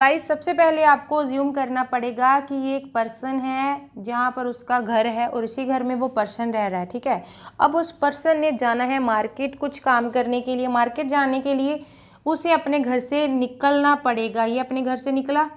Guys सबसे पहले आपको ज्यूम करना पड़ेगा कि ये एक पर्सन है जहाँ पर उसका घर है और इसी घर में वो पर्सन रह रहा है, ठीक है। अब उस पर्सन ने जाना है मार्केट कुछ काम करने के लिए। मार्केट जाने के लिए उसे अपने घर से निकलना पड़ेगा। ये अपने घर से निकला,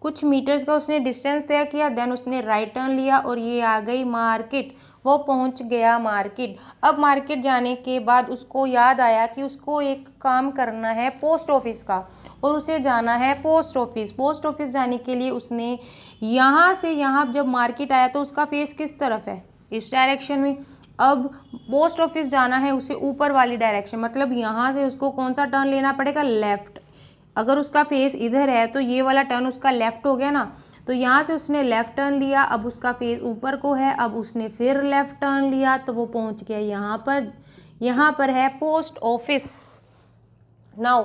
कुछ मीटर्स का उसने डिस्टेंस तय किया, देन उसने राइट टर्न लिया और ये आ गई मार्केट। वो पहुंच गया मार्केट। अब मार्केट जाने के बाद उसको याद आया कि उसको एक काम करना है पोस्ट ऑफिस का और उसे जाना है पोस्ट ऑफिस। पोस्ट ऑफिस जाने के लिए उसने यहाँ से यहाँ जब मार्केट आया तो उसका फेस किस तरफ है, इस डायरेक्शन में। अब पोस्ट ऑफिस जाना है उसे ऊपर वाली डायरेक्शन, मतलब यहाँ से उसको कौन सा टर्न लेना पड़ेगा, लेफ्ट। अगर उसका फेस इधर है तो ये वाला टर्न उसका लेफ्ट हो गया ना, तो यहाँ से उसने लेफ्ट टर्न लिया। अब उसका फेस ऊपर को है, अब उसने फिर लेफ्ट टर्न लिया तो वो पहुँच गया यहाँ पर। यहाँ पर है पोस्ट ऑफिस। नाउ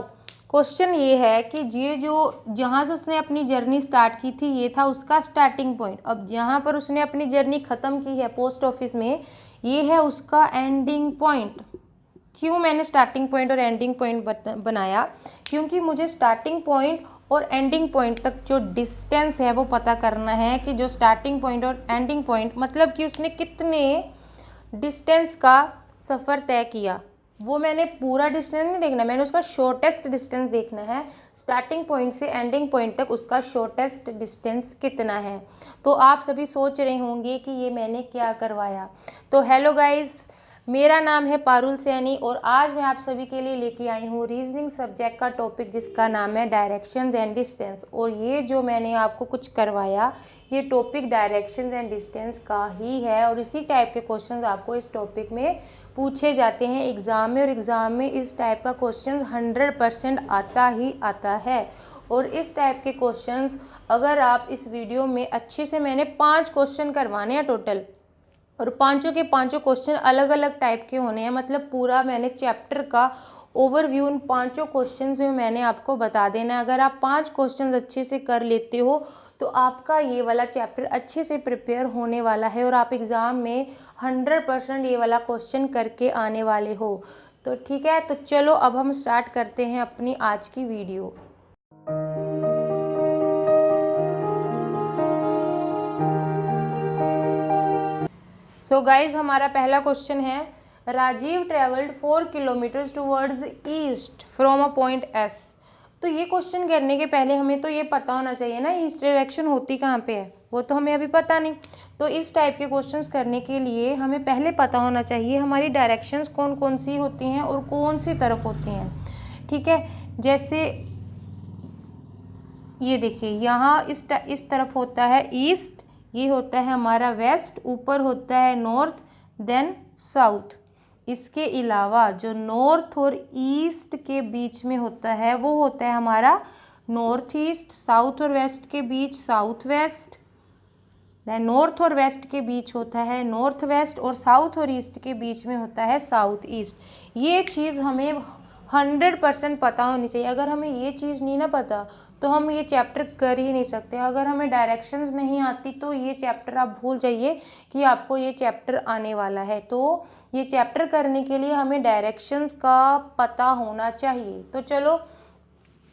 क्वेश्चन ये है कि ये जो जहाँ से उसने अपनी जर्नी स्टार्ट की थी ये था उसका स्टार्टिंग पॉइंट। अब यहाँ पर उसने अपनी जर्नी ख़त्म की है पोस्ट ऑफिस में, ये है उसका एंडिंग पॉइंट। क्यों मैंने स्टार्टिंग पॉइंट और एंडिंग पॉइंट बनाया, क्योंकि मुझे स्टार्टिंग पॉइंट और एंडिंग पॉइंट तक जो डिस्टेंस है वो पता करना है कि जो स्टार्टिंग पॉइंट और एंडिंग पॉइंट मतलब कि उसने कितने डिस्टेंस का सफ़र तय किया। वो मैंने पूरा डिस्टेंस नहीं देखना, मैंने उसका शॉर्टेस्ट डिस्टेंस देखना है। स्टार्टिंग पॉइंट से एंडिंग पॉइंट तक उसका शॉर्टेस्ट डिस्टेंस कितना है। तो आप सभी सोच रहे होंगे कि ये मैंने क्या करवाया। तो हेलो गाइस, मेरा नाम है पारुल सैनी और आज मैं आप सभी के लिए लेके आई हूँ रीजनिंग सब्जेक्ट का टॉपिक जिसका नाम है डायरेक्शंस एंड डिस्टेंस। और ये जो मैंने आपको कुछ करवाया ये टॉपिक डायरेक्शंस एंड डिस्टेंस का ही है और इसी टाइप के क्वेश्चंस आपको इस टॉपिक में पूछे जाते हैं एग्ज़ाम में। और एग्ज़ाम में इस टाइप का क्वेश्चन 100% आता ही आता है। और इस टाइप के क्वेश्चंस अगर आप इस वीडियो में अच्छे से, मैंने 5 क्वेश्चन करवाने हैं टोटल और पांचों के पांचों क्वेश्चन अलग अलग टाइप के होने हैं। मतलब पूरा मैंने चैप्टर का ओवरव्यू उन पांचों क्वेश्चंस में मैंने आपको बता देना है। अगर आप 5 क्वेश्चंस अच्छे से कर लेते हो तो आपका ये वाला चैप्टर अच्छे से प्रिपेयर होने वाला है और आप एग्ज़ाम में 100% ये वाला क्वेश्चन करके आने वाले हो। तो ठीक है, तो चलो अब हम स्टार्ट करते हैं अपनी आज की वीडियो। सो गाइज हमारा पहला क्वेश्चन है, Rajeev travelled 4 kilometres towards east from a point S. तो ये क्वेश्चन करने के पहले हमें तो ये पता होना चाहिए ना ईस्ट डायरेक्शन होती कहाँ पे है, वो तो हमें अभी पता नहीं। तो इस टाइप के क्वेश्चंस करने के लिए हमें पहले पता होना चाहिए हमारी डायरेक्शंस कौन कौन सी होती हैं और कौन सी तरफ होती हैं, ठीक है। जैसे ये देखिए यहाँ इस तरफ होता है ईस्ट, ये होता है हमारा वेस्ट, ऊपर होता है नॉर्थ, देन साउथ। इसके अलावा जो नॉर्थ और ईस्ट के बीच में होता है वो होता है हमारा नॉर्थ ईस्ट, साउथ और वेस्ट के बीच साउथ वेस्ट, देन नॉर्थ और वेस्ट के बीच होता है नॉर्थ वेस्ट और साउथ और ईस्ट के बीच में होता है साउथ ईस्ट। ये चीज़ हमें 100% पता होनी चाहिए। अगर हमें ये चीज़ नहीं ना पता तो हम ये चैप्टर कर ही नहीं सकते। अगर हमें डायरेक्शंस नहीं आती तो ये चैप्टर आप भूल जाइए कि आपको ये चैप्टर आने वाला है। तो ये चैप्टर करने के लिए हमें डायरेक्शंस का पता होना चाहिए। तो चलो,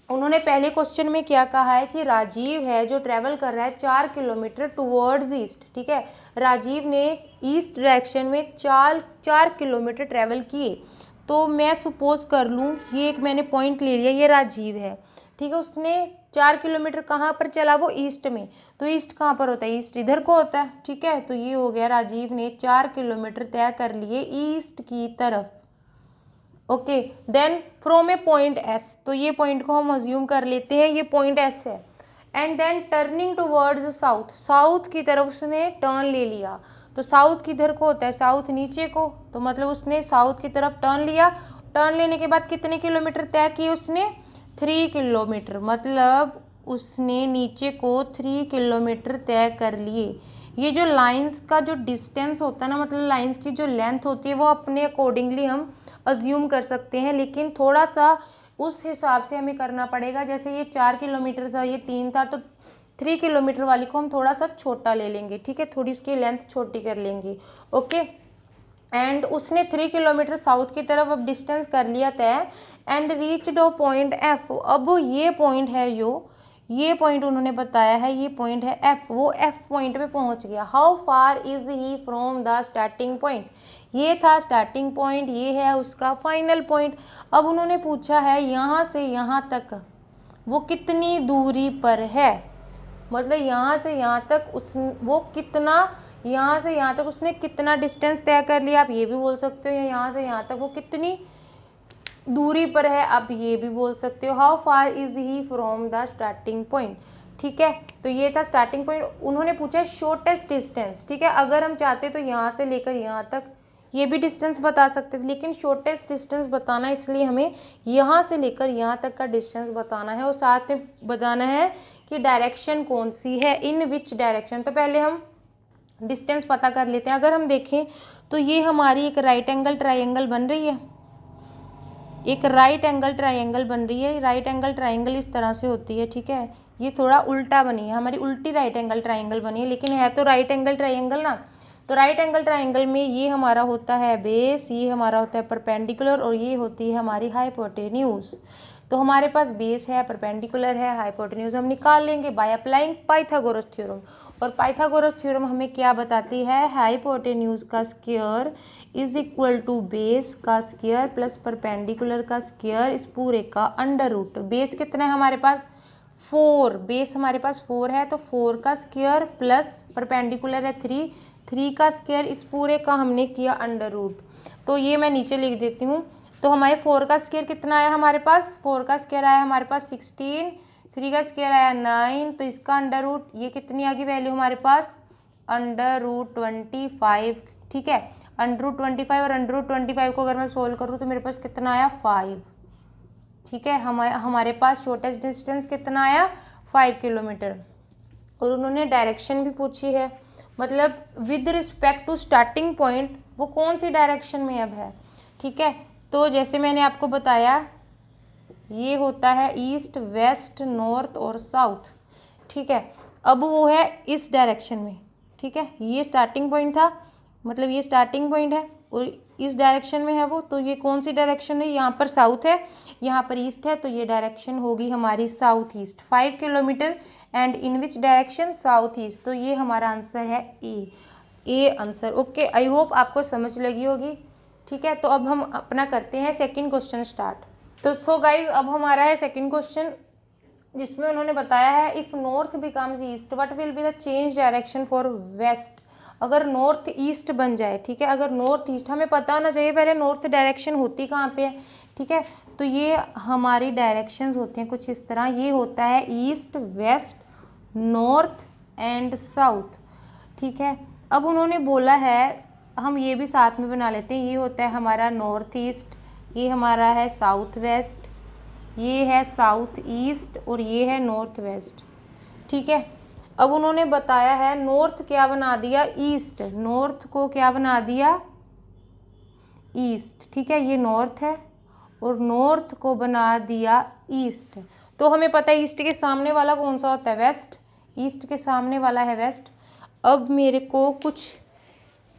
उन्होंने पहले क्वेश्चन में क्या कहा है कि राजीव है जो ट्रैवल कर रहा है 4 किलोमीटर टूवर्ड्स ईस्ट, ठीक है। राजीव ने ईस्ट डायरेक्शन में 4 किलोमीटर ट्रैवल किए। तो मैं सपोज कर लूँ ये एक मैंने पॉइंट ले लिया, ये राजीव है, ठीक है। उसने 4 किलोमीटर कहाँ पर चला, वो ईस्ट में। तो ईस्ट कहाँ पर होता है, ईस्ट इधर को होता है, ठीक है। तो ये हो गया राजीव ने 4 किलोमीटर तय कर लिए ईस्ट की तरफ। Okay, then from a point S, तो ये पॉइंट को हम अज्यूम कर लेते हैं ये पॉइंट एस है। And then turning towards south, south की तरफ उसने टर्न ले लिया। तो साउथ किधर को होता है, साउथ नीचे को, तो मतलब उसने साउथ की तरफ टर्न लिया। टर्न लेने के बाद कितने किलोमीटर तय किए उसने, 3 किलोमीटर, मतलब उसने नीचे को 3 किलोमीटर तय कर लिए। ये जो लाइंस का जो डिस्टेंस होता है ना, मतलब लाइंस की जो लेंथ होती है वो अपने अकॉर्डिंगली हम अज्यूम कर सकते हैं, लेकिन थोड़ा सा उस हिसाब से हमें करना पड़ेगा। जैसे ये 4 किलोमीटर था, ये 3 था, तो 3 किलोमीटर वाली को हम थोड़ा सा छोटा ले लेंगे, ठीक है, थोड़ी उसकी लेंथ छोटी कर लेंगे। ओके, एंड उसने 3 किलोमीटर साउथ की तरफ अब डिस्टेंस कर लिया तय। And reached a point F, अब ये पॉइंट है जो ये पॉइंट उन्होंने बताया है, ये पॉइंट है एफ, वो एफ पॉइंट पे पहुंच गया। How far is he from the starting point, ये था स्टार्टिंग पॉइंट, ये है उसका फाइनल पॉइंट। अब उन्होंने पूछा है यहाँ से यहाँ तक वो कितनी दूरी पर है, मतलब यहाँ से यहाँ तक वो कितना, यहाँ से यहाँ तक उसने कितना डिस्टेंस तय कर लिया, आप ये भी बोल सकते हो, या यहाँ से यहाँ तक वो कितनी दूरी पर है, आप ये भी बोल सकते हो। How far is he from the starting point, ठीक है। तो ये था स्टार्टिंग पॉइंट। उन्होंने पूछा शॉर्टेस्ट डिस्टेंस, ठीक है। अगर हम चाहते तो यहाँ से लेकर यहाँ तक ये भी डिस्टेंस बता सकते थे, लेकिन शॉर्टेस्ट डिस्टेंस बताना है, इसलिए हमें यहाँ से लेकर यहाँ तक का डिस्टेंस बताना है और साथ में बताना है कि डायरेक्शन कौन सी है, इन विच डायरेक्शन। तो पहले हम डिस्टेंस पता कर लेते हैं। अगर हम देखें तो ये हमारी एक राइट एंगल ट्राइंगल बन रही है, एक राइट एंगल ट्राइंगल बन रही है। राइट एंगल ट्राइंगल इस तरह से होती है, ठीक है। ये थोड़ा उल्टा बनी है, हमारी उल्टी राइट एंगल ट्राइंगल बनी है, लेकिन है तो राइट एंगल ट्राइंगल ना। तो राइट एंगल ट्राइंगल में ये हमारा होता है बेस, ये हमारा होता है परपेंडिकुलर, और ये होती है हमारी हाइपोटेन्यूज। तो हमारे पास बेस है, परपेंडिकुलर है, हाइपोटेन्यूज हम निकाल लेंगे बाय अप्लाइंग पाइथागोरस थ्योरम। और पाइथागोरस थ्योरम हमें क्या बताती है, हाइपोटेन्यूज का square is equal to base का स्क्वायर प्लस परपेंडिकुलर का स्क्वायर, इस पूरे का अंडर रूट। बेस कितना है हमारे पास 4, बेस हमारे पास 4 है, तो 4 का स्क्वायर प्लस परपेंडिकुलर है 3 का स्क्वायर, इस पूरे का हमने किया अंडर रूट। तो ये मैं नीचे लिख देती हूँ। तो हमारे 4 का स्क्वायर कितना आया हमारे पास, 4 का स्क्वायर आया हमारे पास 16, 3 का स्क्वायर आया 9, तो इसका अंडर रूट, ये कितनी आ गई वैल्यू हमारे पास अंडर रूट 25, ठीक है। अंडर रूट 25 और अंडर रूट 25 को अगर मैं सोल्व करूँ तो मेरे पास कितना आया 5, ठीक है। हमारे पास शॉर्टेस्ट डिस्टेंस कितना आया 5 किलोमीटर। और उन्होंने डायरेक्शन भी पूछी है, मतलब with respect to starting point वो कौन सी डायरेक्शन में अब है, ठीक है। तो जैसे मैंने आपको बताया ये होता है ईस्ट, वेस्ट, नॉर्थ और साउथ, ठीक है। अब वो है इस डायरेक्शन में, ठीक है। ये स्टार्टिंग पॉइंट था, मतलब ये स्टार्टिंग पॉइंट है और इस डायरेक्शन में है वो, तो ये कौन सी डायरेक्शन है, यहाँ पर साउथ है, यहाँ पर ईस्ट है, तो ये डायरेक्शन होगी हमारी south east. 5 kilometre and in which direction south east, तो ये हमारा आंसर है A answer. Okay, I hope आपको समझ लगी होगी, ठीक है। तो अब हम अपना करते हैं सेकंड क्वेश्चन स्टार्ट। तो सो गाइज अब हमारा है सेकंड क्वेश्चन, जिसमें उन्होंने बताया है if north becomes east what will be the change direction for west. अगर नॉर्थ ईस्ट बन जाए, ठीक है, अगर नॉर्थ ईस्ट, हमें पता होना चाहिए पहले नॉर्थ डायरेक्शन होती कहाँ पे है, ठीक है। तो ये हमारी डायरेक्शंस होती हैं कुछ इस तरह, ये होता है east, west, north and south, ठीक है। अब उन्होंने बोला है, हम ये भी साथ में बना लेते हैं, ये होता है हमारा नॉर्थ ईस्ट, ये हमारा है साउथ वेस्ट, ये है साउथ ईस्ट और ये है नॉर्थ वेस्ट, ठीक है। अब उन्होंने बताया है नॉर्थ क्या बना दिया ईस्ट, नॉर्थ को क्या बना दिया ईस्ट, ठीक है। ये नॉर्थ है और नॉर्थ को बना दिया ईस्ट। तो हमें पता है ईस्ट के सामने वाला कौन सा होता है वेस्ट, ईस्ट के सामने वाला है वेस्ट। अब मेरे को कुछ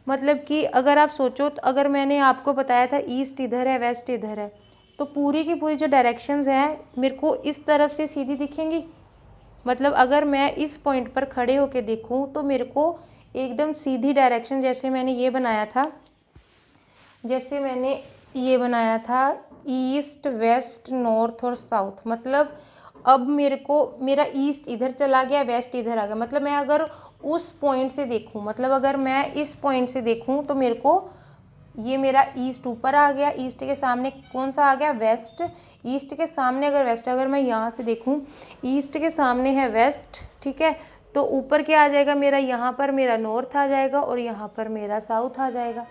मतलब कि अगर आप सोचो तो अगर मैंने आपको बताया था ईस्ट इधर है वेस्ट इधर है, तो पूरी की पूरी जो डायरेक्शंस हैं मेरे को इस तरफ से सीधी दिखेंगी। मतलब अगर मैं इस पॉइंट पर खड़े होके देखूं तो मेरे को एकदम सीधी डायरेक्शन, जैसे मैंने ये बनाया था, जैसे मैंने ये बनाया था ईस्ट, वेस्ट, नॉर्थ और साउथ, मतलब अब मेरे को मेरा ईस्ट इधर चला गया, वेस्ट इधर आ गया। मतलब मैं अगर उस पॉइंट से देखूं, मतलब अगर मैं इस पॉइंट से देखूं तो मेरे को ये मेरा ईस्ट ऊपर आ गया, ईस्ट के सामने कौन सा आ गया वेस्ट, ईस्ट के सामने अगर वेस्ट, अगर मैं यहाँ से देखूँ ईस्ट के सामने है वेस्ट, ठीक है। तो ऊपर क्या आ जाएगा मेरा, यहाँ पर मेरा नॉर्थ आ जाएगा और यहाँ पर मेरा साउथ आ जाएगा,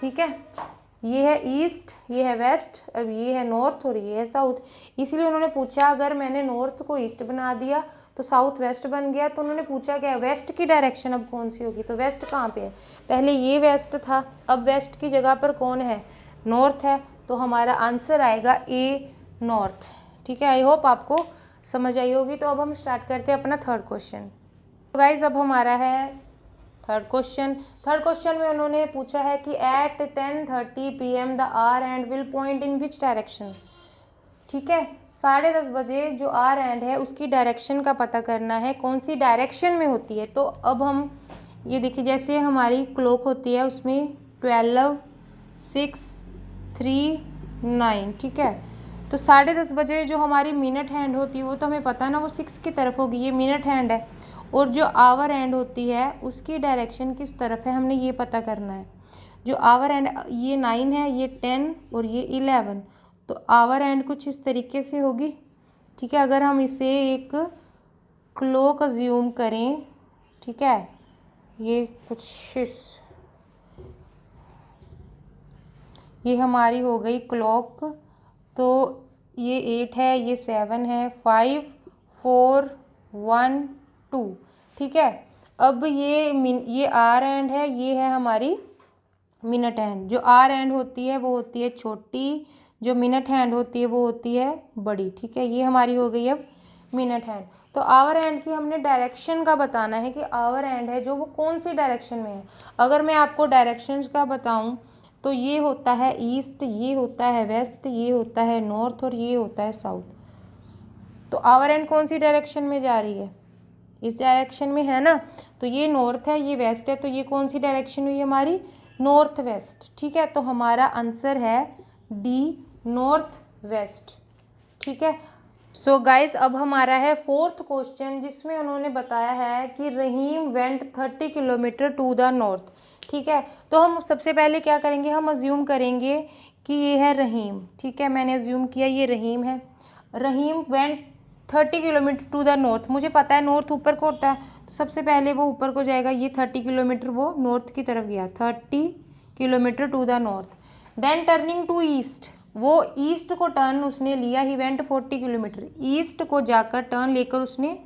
ठीक है। ये है ईस्ट, ये है वेस्ट, अब ये है नॉर्थ और ये है साउथ। इसलिए उन्होंने पूछा अगर मैंने नॉर्थ को ईस्ट बना दिया तो साउथ वेस्ट बन गया। तो उन्होंने पूछा क्या वेस्ट की डायरेक्शन अब कौन सी होगी, तो वेस्ट कहाँ पे है, पहले ये वेस्ट था, अब वेस्ट की जगह पर कौन है नॉर्थ है, तो हमारा आंसर आएगा ए नॉर्थ, ठीक है। आई होप आपको समझ आई होगी। तो अब हम स्टार्ट करते हैं अपना थर्ड क्वेश्चन। तो गाइज अब हमारा है थर्ड क्वेश्चन में उन्होंने पूछा है कि at 10:30 PM the hour hand will point in which direction, ठीक है। 10:30 बजे जो आर एंड है उसकी डायरेक्शन का पता करना है, कौन सी डायरेक्शन में होती है। तो अब हम ये देखिए, जैसे हमारी क्लॉक होती है उसमें 12, 6, 3, 9, ठीक है। तो 10:30 बजे जो हमारी मिनट हैंड होती है वो तो हमें पता है ना, वो 6 की तरफ होगी, ये मिनट हैंड है। और जो आवर हैंड होती है उसकी डायरेक्शन किस तरफ है, हमने ये पता करना है। जो आवर हैंड, ये 9 है, ये 10 और ये 11, तो आवर हैंड कुछ इस तरीके से होगी, ठीक है। अगर हम इसे एक क्लॉक अज्यूम करें, ठीक है, ये कुछ ये हमारी हो गई क्लॉक। तो ये 8 है, ये 7 है, 5, 4, 1, 2, ठीक है। अब ये आर एंड है, ये है हमारी मिनट हैंड। जो आर हैंड होती है वो होती है छोटी, जो मिनट हैंड होती है वो होती है बड़ी, ठीक है। ये हमारी हो गई अब मिनट हैंड। तो आवर हैंड की हमने डायरेक्शन का बताना है कि आवर हैंड है जो वो कौन सी डायरेक्शन में है। अगर मैं आपको डायरेक्शंस का बताऊं तो ये होता है ईस्ट, ये होता है वेस्ट, ये होता है नॉर्थ और ये होता है साउथ। तो आवर हैंड कौन सी डायरेक्शन में जा रही है, इस डायरेक्शन में है ना। तो ये नॉर्थ है, ये वेस्ट है, तो ये कौन सी डायरेक्शन हुई हमारी, नॉर्थ वेस्ट, ठीक है। तो हमारा आंसर है डी, नॉर्थ वेस्ट, ठीक है। सो गाइज, अब हमारा है 4th क्वेश्चन, जिसमें उन्होंने बताया है कि Rahim went 30 kilometre to the north, ठीक है। तो हम सबसे पहले क्या करेंगे, हम अज्यूम करेंगे कि ये है रहीम, ठीक है। मैंने अज्यूम किया ये रहीम है। Rahim went 30 kilometre to the north, मुझे पता है नॉर्थ ऊपर को होता है, तो सबसे पहले वो ऊपर को जाएगा। ये 30 किलोमीटर वो नॉर्थ की तरफ गया, 30 kilometre to the north. Then turning to east, वो ईस्ट को टर्न उसने लिया। ही वेंट 40 किलोमीटर, ईस्ट को जाकर टर्न लेकर उसने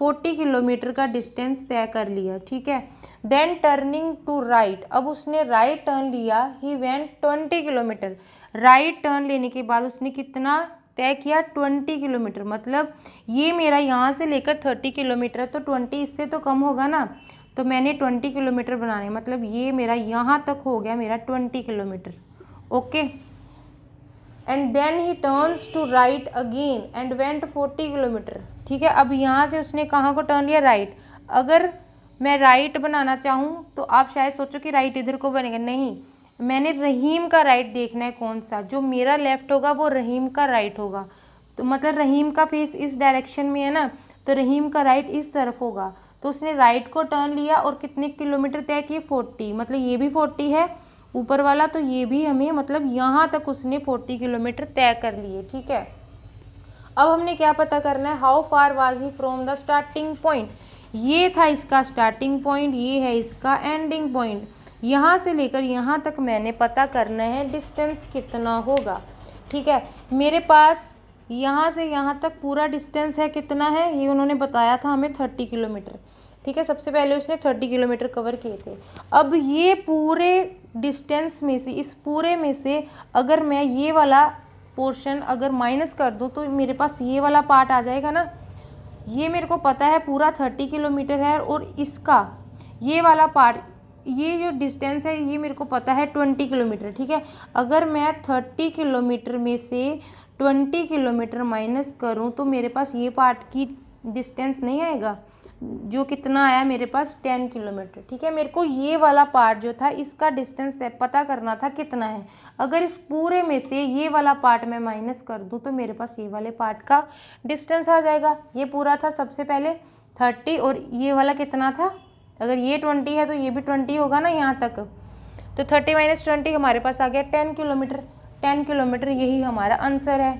40 किलोमीटर का डिस्टेंस तय कर लिया, ठीक है। देन टर्निंग टू राइट, अब उसने राइट टर्न लिया। He went 20 kilometre, right turn लेने के बाद उसने कितना तय किया, 20 किलोमीटर। मतलब ये मेरा यहाँ से लेकर 30 किलोमीटर है, तो 20 इससे तो कम होगा ना, तो मैंने 20 किलोमीटर बनाने, मतलब ये मेरा यहाँ तक हो गया मेरा 20 kilometre, okay. And then he turns to right again and went 40 kilometre, ठीक है। अब यहाँ से उसने कहाँ को टर्न लिया, राइट। अगर मैं राइट बनाना चाहूँ तो आप शायद सोचो कि राइट इधर को बनेगा, नहीं, मैंने रहीम का राइट देखना है, कौन सा, जो मेरा लेफ्ट होगा वो रहीम का राइट होगा। तो मतलब रहीम का फेस इस डायरेक्शन में है ना, तो रहीम का राइट इस तरफ होगा। तो उसने राइट को टर्न लिया और कितने किलोमीटर तय किए, 40, मतलब ये भी 40 है ऊपर वाला, तो ये भी हमें, मतलब यहाँ तक उसने 40 किलोमीटर तय कर लिए, ठीक है। अब हमने क्या पता करना है, how far was he from the starting point, ये था इसका स्टार्टिंग पॉइंट, ये है इसका एंडिंग पॉइंट। यहाँ से लेकर यहाँ तक मैंने पता करना है डिस्टेंस कितना होगा, ठीक है। मेरे पास यहाँ से यहाँ तक पूरा डिस्टेंस है, कितना है, ये उन्होंने बताया था हमें 30 किलोमीटर, ठीक है। सबसे पहले उसने 30 किलोमीटर कवर किए थे। अब ये पूरे डिस्टेंस में से, इस पूरे में से अगर मैं ये वाला पोर्शन अगर माइनस कर दूँ तो मेरे पास ये वाला पार्ट आ जाएगा ना। ये मेरे को पता है पूरा 30 किलोमीटर है, और इसका ये वाला पार्ट, ये जो डिस्टेंस है ये मेरे को पता है 20 किलोमीटर, ठीक है। अगर मैं 30 किलोमीटर में से 20 किलोमीटर माइनस करूं तो मेरे पास ये पार्ट की डिस्टेंस नहीं आएगा, जो कितना आया मेरे पास 10 किलोमीटर, ठीक है। मेरे को ये वाला पार्ट जो था इसका डिस्टेंस पता करना था कितना है। अगर इस पूरे में से ये वाला पार्ट मैं माइनस कर दूं तो मेरे पास ये वाले पार्ट का डिस्टेंस आ जाएगा। ये पूरा था सबसे पहले 30, और ये वाला कितना था, अगर ये 20 है तो ये भी 20 होगा ना यहाँ तक, तो 30 - 20 हमारे पास आ गया 10 किलोमीटर। 10 किलोमीटर यही हमारा आंसर है।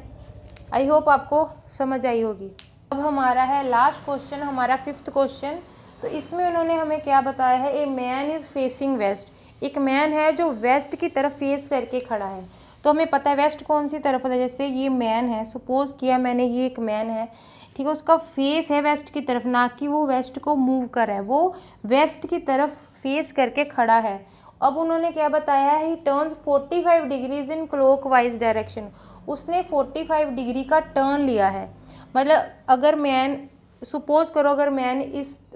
आई होप आपको समझ आई होगी। अब हमारा है लास्ट क्वेश्चन, हमारा 5th क्वेश्चन। तो इसमें उन्होंने हमें क्या बताया है, a man is facing west, एक मैन है जो वेस्ट की तरफ फेस करके खड़ा है। तो हमें पता है वेस्ट कौन सी तरफ होता है, जैसे ये मैन है, सपोज किया मैंने ये एक मैन है, ठीक है, उसका फेस है वेस्ट की तरफ, ना कि वो वेस्ट को मूव कर रहा है, वो वेस्ट की तरफ फेस करके खड़ा है। अब उन्होंने क्या बताया है, ही turns 45 degrees in clockwise direction, उसने 45 डिग्री का टर्न लिया है। मतलब अगर मैन सपोज करो अगर मैंने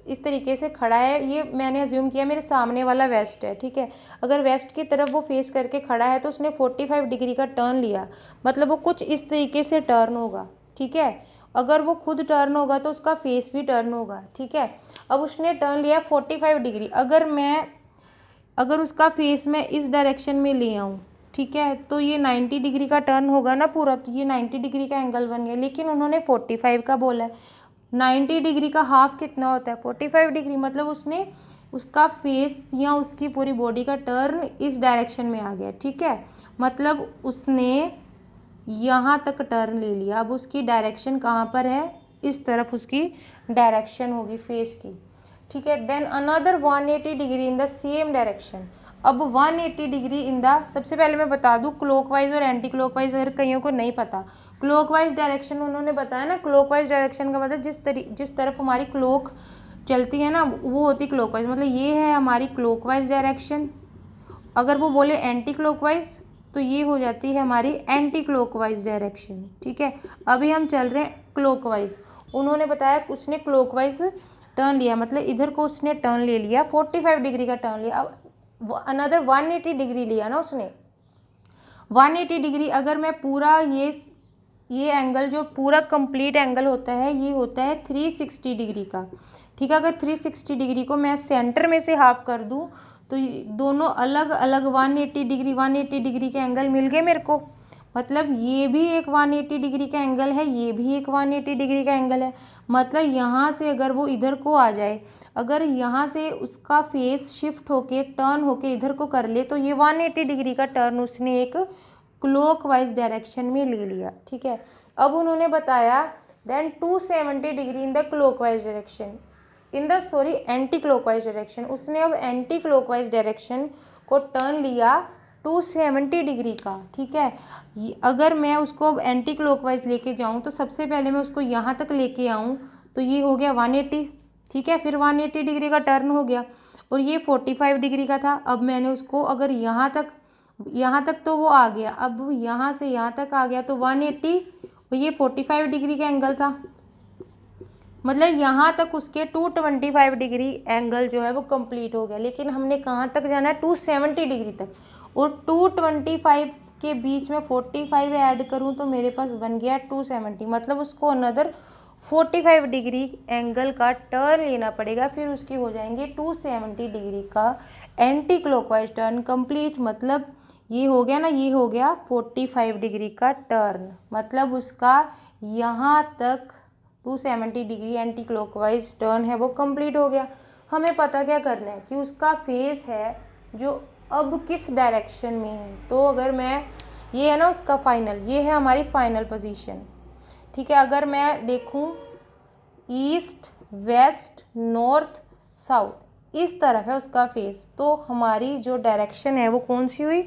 इस तरीके से खड़ा है, ये मैंने अज्यूम किया मेरे सामने वाला वेस्ट है, ठीक है। अगर वेस्ट की तरफ वो फेस करके खड़ा है तो उसने 45 डिग्री का टर्न लिया, मतलब वो कुछ इस तरीके से टर्न होगा, ठीक है। अगर वो खुद टर्न होगा तो उसका फेस भी टर्न होगा, ठीक है। अब उसने टर्न लिया 45 डिग्री, अगर उसका फेस मैं इस डायरेक्शन में ले आऊँ, ठीक है, तो ये 90 डिग्री का टर्न होगा ना पूरा, तो ये 90 डिग्री का एंगल बन गया। लेकिन उन्होंने 45 का बोला है। 90 डिग्री का हाफ कितना होता है? 45 डिग्री। मतलब उसका फेस या उसकी पूरी बॉडी का टर्न इस डायरेक्शन में आ गया, ठीक है। मतलब उसने यहाँ तक टर्न ले लिया। अब उसकी डायरेक्शन कहाँ पर है? इस तरफ उसकी डायरेक्शन होगी फेस की, ठीक है। Then another 180 degree in the same direction. अब 180 डिग्री इन द, सबसे पहले मैं बता दूं क्लॉकवाइज और एंटी क्लॉकवाइज, अगर कईयों को नहीं पता। क्लॉकवाइज डायरेक्शन उन्होंने बताया ना, क्लॉकवाइज डायरेक्शन का मतलब जिस तरफ हमारी क्लॉक चलती है ना वो होती क्लॉकवाइज, मतलब ये है हमारी क्लॉकवाइज डायरेक्शन। अगर वो बोले एंटी क्लॉकवाइज तो ये हो जाती है हमारी एंटी क्लॉकवाइज डायरेक्शन, ठीक है। अभी हम चल रहे हैं क्लॉकवाइज। उन्होंने बताया उसने क्लॉकवाइज टर्न लिया, मतलब इधर को उसने टर्न ले लिया, 45 डिग्री का टर्न लिया। अब अनदर 180 डिग्री लिया ना उसने। 180 डिग्री अगर मैं पूरा ये एंगल जो पूरा कंप्लीट एंगल होता है ये होता है 360 डिग्री का, ठीक है। अगर 360 डिग्री को मैं सेंटर में से हाफ कर दूं तो दोनों अलग अलग 180 डिग्री के एंगल मिल गए मेरे को। मतलब ये भी एक 180 डिग्री का एंगल है, ये भी एक 180 डिग्री का एंगल है। मतलब यहाँ से अगर वो इधर को आ जाए, अगर यहाँ से उसका फेस शिफ्ट होके टर्न होके इधर को कर ले तो ये 180 डिग्री का टर्न उसने एक क्लॉकवाइज डायरेक्शन में ले लिया, ठीक है। अब उन्होंने बताया then 270 degree in the clockwise direction, anticlockwise direction. उसने अब एंटी क्लॉकवाइज डायरेक्शन को टर्न लिया 270 डिग्री का, ठीक है। अगर मैं उसको अब एंटी क्लॉकवाइज लेके जाऊं तो सबसे पहले मैं उसको यहाँ तक लेके आऊं तो ये हो गया 180, ठीक है। फिर 180 डिग्री का टर्न हो गया और ये 45 डिग्री का था। अब मैंने उसको अगर यहाँ तक तो वो आ गया, अब यहाँ से यहाँ तक आ गया तो 180 और ये 45 डिग्री का एंगल था, मतलब यहाँ तक उसके 225 डिग्री एंगल जो है वो कंप्लीट हो गया। लेकिन हमने कहाँ तक जाना है? 270 डिग्री तक, और 225 के बीच में 45 ऐड करूँ तो मेरे पास बन गया 270। मतलब उसको अनदर 45 डिग्री एंगल का टर्न लेना पड़ेगा, फिर उसकी हो जाएंगे 270 डिग्री का एंटी क्लॉकवाइज टर्न कंप्लीट। मतलब ये हो गया ना, ये हो गया 45 डिग्री का टर्न, मतलब उसका यहाँ तक 270 डिग्री एंटी क्लॉकवाइज टर्न है वो कंप्लीट हो गया। हमें पता क्या करना है कि उसका फेस है जो अब किस डायरेक्शन में है। तो अगर मैं, ये है ना उसका फाइनल, ये है हमारी फाइनल पोजीशन, ठीक है। अगर मैं देखूं ईस्ट वेस्ट नॉर्थ साउथ इस तरफ है उसका फेस, तो हमारी जो डायरेक्शन है वो कौन सी हुई?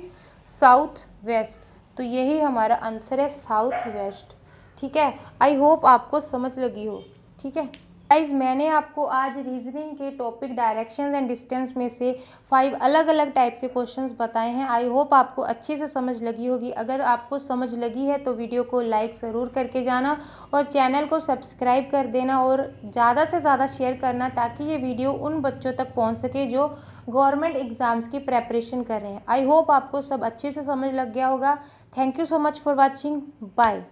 South west. तो यही हमारा आंसर है साउथ वेस्ट, ठीक है। आई होप आपको समझ लगी हो, ठीक है। गाइज मैंने आपको आज रीजनिंग के टॉपिक डायरेक्शंस एंड डिस्टेंस में से 5 अलग अलग टाइप के क्वेश्चंस बताए हैं। आई होप आपको अच्छे से समझ लगी होगी। अगर आपको समझ लगी है तो वीडियो को लाइक ज़रूर करके जाना और चैनल को सब्सक्राइब कर देना और ज़्यादा से ज़्यादा शेयर करना, ताकि ये वीडियो उन बच्चों तक पहुँच सके जो गवर्नमेंट एग्ज़ाम्स की प्रेपरेशन कर रहे हैं। आई होप आपको सब अच्छे से समझ लग गया होगा। Thank you so much for watching, bye.